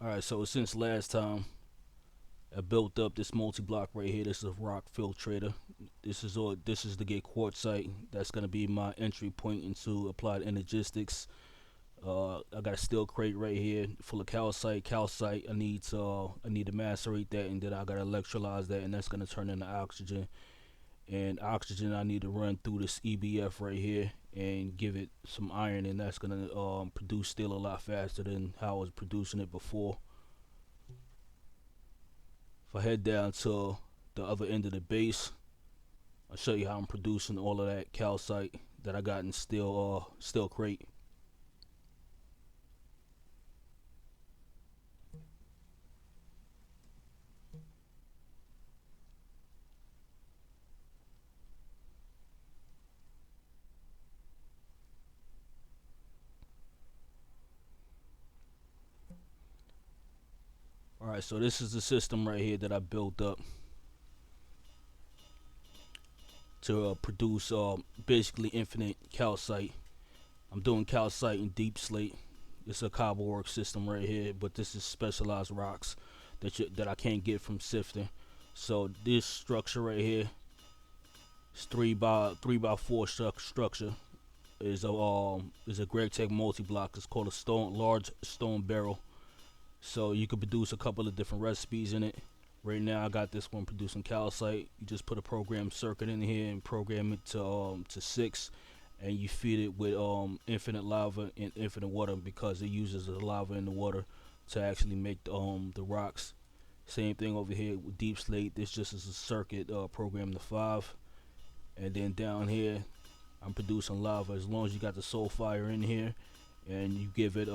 Alright, so since last time I built up this multi-block right here. This is a rock filtrator. This is to get quartzite. That's gonna be my entry point into applied energistics. I got a steel crate right here full of calcite. Calcite, I need to macerate that, and then I gotta electrolyze that, and that's gonna turn into oxygen. And oxygen I need to run through this EBF right here and give it some iron, and that's gonna produce steel a lot faster than how I was producing it before. If I head down to the other end of the base, I'll show you how I'm producing all of that calcite that I got in steel crate. Alright, so this is the system right here that I built up to produce basically infinite calcite. I'm doing calcite in Deepslate. It's a cobble work system right here, but this is specialized rocks that I can't get from sifting. So this structure right here is 3x4 structure. Is a Greg Tech multi block. It's called a large stone barrel. So you could produce a couple of different recipes in it. Right now I got this one producing calcite. You just put a program circuit in here and program it to 6, and you feed it with infinite lava and infinite water, because it uses the lava and the water to actually make the rocks. Same thing over here with Deepslate. This just is a circuit programmed to 5, and then down here I'm producing lava. As long as you got the soul fire in here and you give it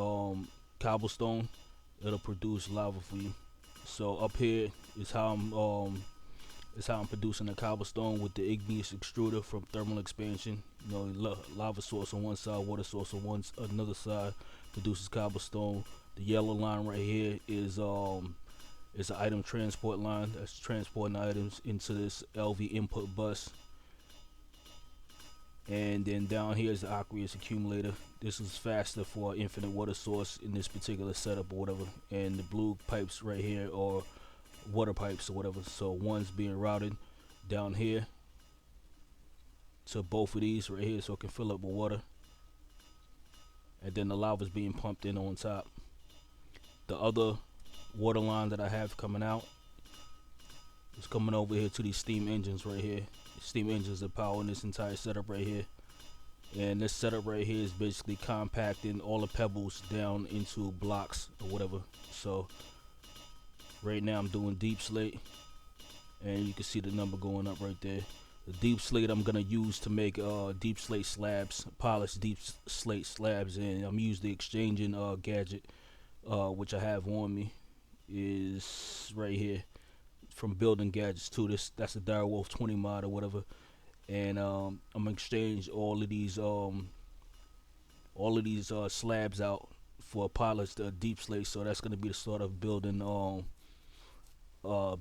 cobblestone, it'll produce lava for you. So up here is how I'm producing the cobblestone with the igneous extruder from thermal expansion. You know, lava source on one side, water source on another side, produces cobblestone. The yellow line right here is an item transport line that's transporting items into this LV input bus. And then down here is the aqueous accumulator. This is faster for infinite water source in this particular setup or whatever. And the blue pipes right here are water pipes or whatever. So one's being routed down here to both of these right here, so it can fill up with water. And then the lava's being pumped in on top. The other water line that I have coming out is coming over here to these steam engines right here. Steam engines are powering this entire setup right here. And this setup right here is basically compacting all the pebbles down into blocks or whatever. So right now I'm doing Deepslate, and you can see the number going up right there. The Deepslate I'm gonna use to make Deepslate slabs, polished Deepslate slabs, and I'm using the exchanging gadget, which I have on me, is right here from Building Gadgets too. That's a Direwolf 20 mod or whatever. And I'm gonna exchange all of these slabs out for a polished Deepslate. So that's gonna be the start of building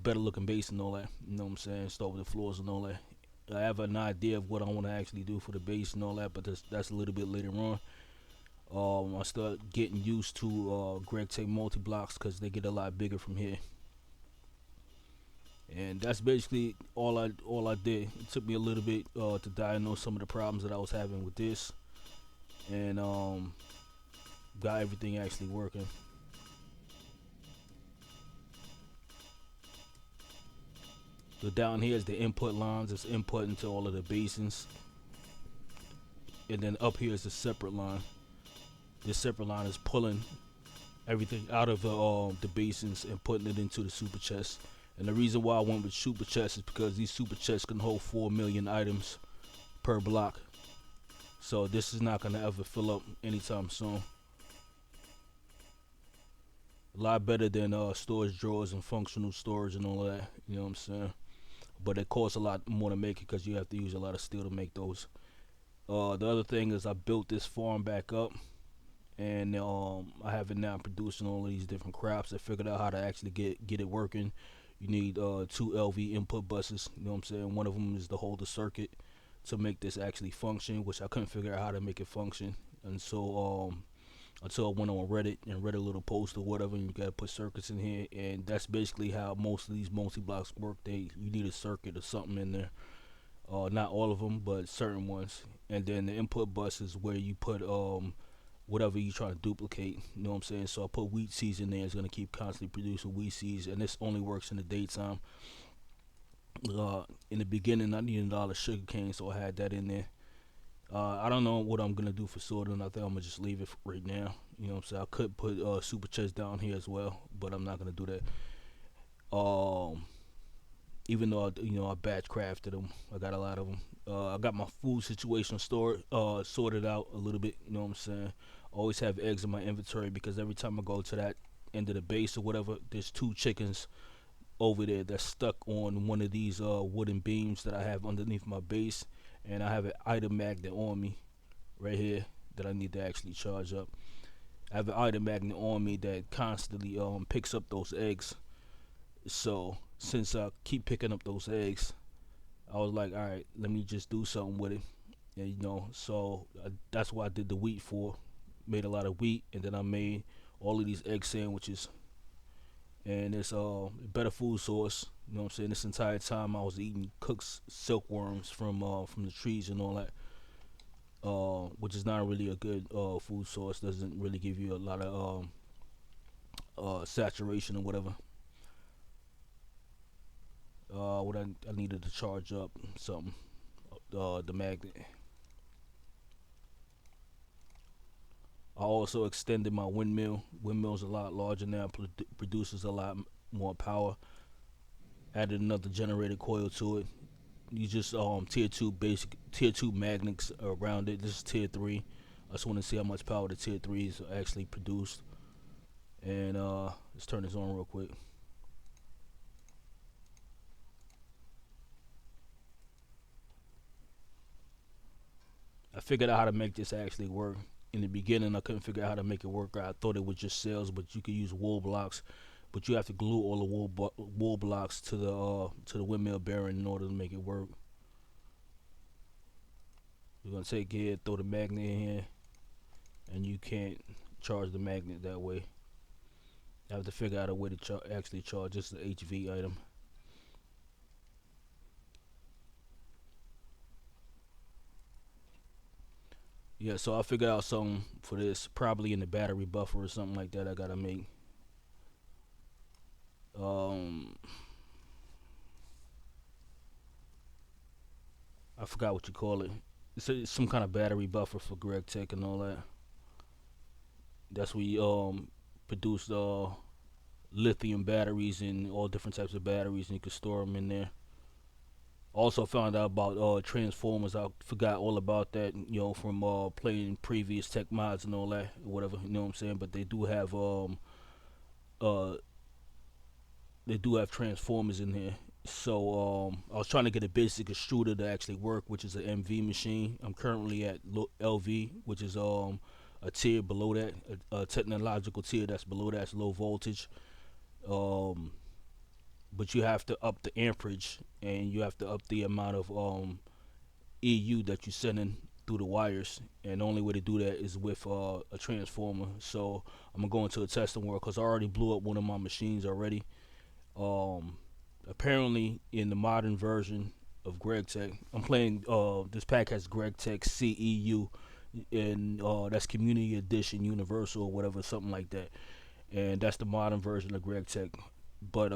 better looking base and all that. You know what I'm saying? Start with the floors and all that. I have an idea of what I want to actually do for the base and all that, but that's a little bit later on. I start getting used to Greg Tech multi blocks because they get a lot bigger from here. And that's basically all I did. It took me a little bit to diagnose some of the problems that I was having with this, and got everything actually working. So down here is the input lines. It's input into all of the basins, and then up here is the separate line. This separate line is pulling everything out of the basins and putting it into the super chest. And the reason why I went with super chests is because these super chests can hold 4 million items per block. So this is not gonna ever fill up anytime soon. A lot better than storage drawers and functional storage and all of that. You know what I'm saying? But it costs a lot more to make it because you have to use a lot of steel to make those. The other thing is I built this farm back up, and I have it now producing all of these different crops. I figured out how to actually get it working. You need 2 LV input buses. You know what I'm saying? One of them is to hold the circuit to make this actually function, which I couldn't figure out how to make it function. And so until I went on Reddit and read a little post or whatever, and you gotta put circuits in here, and that's basically how most of these multi blocks work. You need a circuit or something in there. Not all of them, but certain ones. And then the input bus is where you put whatever you try to duplicate. You know what I'm saying? So I put wheat seeds in there. It's gonna keep constantly producing wheat seeds, and this only works in the daytime. In the beginning, I needed a lot of sugar cane, so I had that in there. I don't know what I'm gonna do for sorting. I think I'm gonna just leave it right now. You know what I'm saying? I could put super chest down here as well, but I'm not gonna do that. Um, Even though I batch crafted them, I got a lot of them. I got my food situation sorted out a little bit. You know what I'm saying? Always have eggs in my inventory because every time I go to that end of the base or whatever, there's two chickens over there that's stuck on one of these wooden beams that I have underneath my base, and I have an item magnet on me right here that I need to actually charge up. I have an item magnet on me that constantly picks up those eggs. So since I keep picking up those eggs, I was like, all right, let me just do something with it. And so that's why I did the wheat for. Made a lot of wheat, and then I made all of these egg sandwiches. And it's a better food source. You know what I'm saying? This entire time I was eating cooked silkworms from the trees and all that. Which is not really a good food source. Doesn't really give you a lot of saturation or whatever. What I needed to charge up something. The magnet. I also extended my windmill. Windmill's a lot larger now. Produces a lot more power. Added another generator coil to it. You just tier two magnets around it. This is tier three. I just want to see how much power the tier threes actually produced. And let's turn this on real quick. I figured out how to make this actually work. In the beginning, I couldn't figure out how to make it work. I thought it was just cells, but you could use wool blocks. But you have to glue all the wool blocks to the windmill bearing in order to make it work. You're gonna take here, throw the magnet in here, and you can't charge the magnet that way. I have to figure out a way to actually charge this HV item. Yeah, so I figured out something for this, probably in the battery buffer or something like that. I gotta make. Um, I forgot what you call it. It's some kind of battery buffer for Greg Tech and all that. That's where you produce lithium batteries and all different types of batteries, and you can store them in there. Also found out about transformers. I forgot all about that, from playing previous tech mods and all that, or whatever. You know what I'm saying? But uh they do have transformers in here. So I was trying to get a basic extruder to actually work, which is an MV machine. I'm currently at LV, which is a tier below that, a technological tier that's below that. It's low voltage. Um, but you have to up the amperage, and you have to up the amount of EU that you're sending through the wires. And the only way to do that is with a transformer. So I'm gonna go into a testing world because I already blew up one of my machines already. Um, Apparently, in the modern version of GregTech, I'm playing. This pack has GregTech CEU, and that's Community Edition Universal or whatever, something like that. And that's the modern version of GregTech. But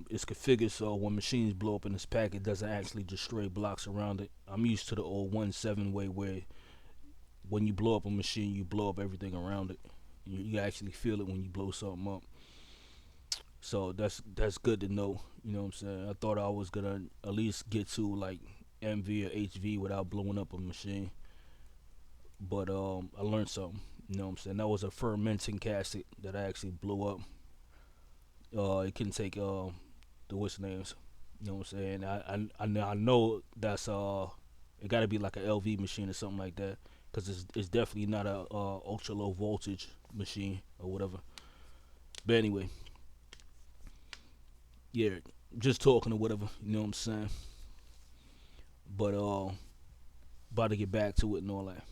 it's configured so when machines blow up in this pack, it doesn't actually destroy blocks around it. I'm used to the old 1.7 way where when you blow up a machine, you blow up everything around it. You actually feel it when you blow something up. So that's good to know. You know what I'm saying? I thought I was gonna at least get to like MV or HV without blowing up a machine, but I learned something. You know what I'm saying? That was a fermenting casket that I actually blew up. It can take the what's names. You know what I'm saying? I know that's it got to be like a LV machine or something like that, because it's definitely not a ultra low voltage machine or whatever. But anyway, yeah, just talking or whatever. You know what I'm saying? But about to get back to it and all that.